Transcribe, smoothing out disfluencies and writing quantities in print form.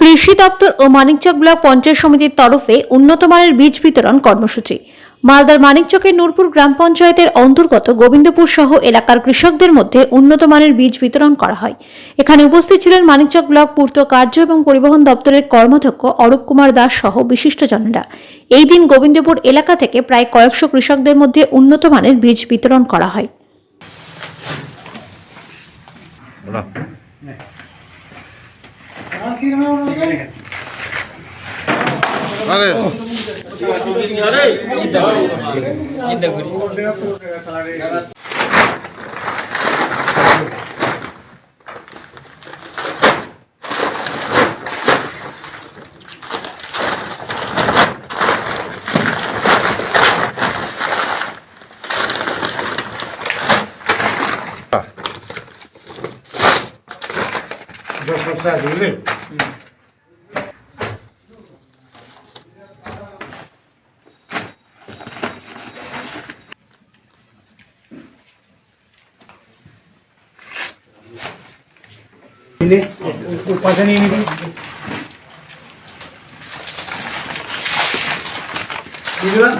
কৃষি দপ্তর ও মানিকচক ব্লক পঞ্চায়েত সমিতির তরফে উন্নত মানের বীজ বিতরণ কর্মসূচি। মালদার মানিকচকের নূরপুর গ্রাম পঞ্চায়েতের অন্তর্গত গোবিন্দপুর সহ এলাকার কৃষকদের মধ্যে উন্নত মানের বীজ বিতরণ করা হয়। এখানে উপস্থিত ছিলেন মানিকচক ব্লক পূর্ত কার্য এবং পরিবহন দপ্তরের কর্মাধ্যক্ষ অরূপ কুমার দাস সহ বিশিষ্টজনেরা। এই দিন গোবিন্দপুর এলাকা থেকে প্রায় কয়েকশো কৃষকদের মধ্যে উন্নত মানের বীজ বিতরণ করা হয়। পাশে নিয়ে নিবি বুঝলাম।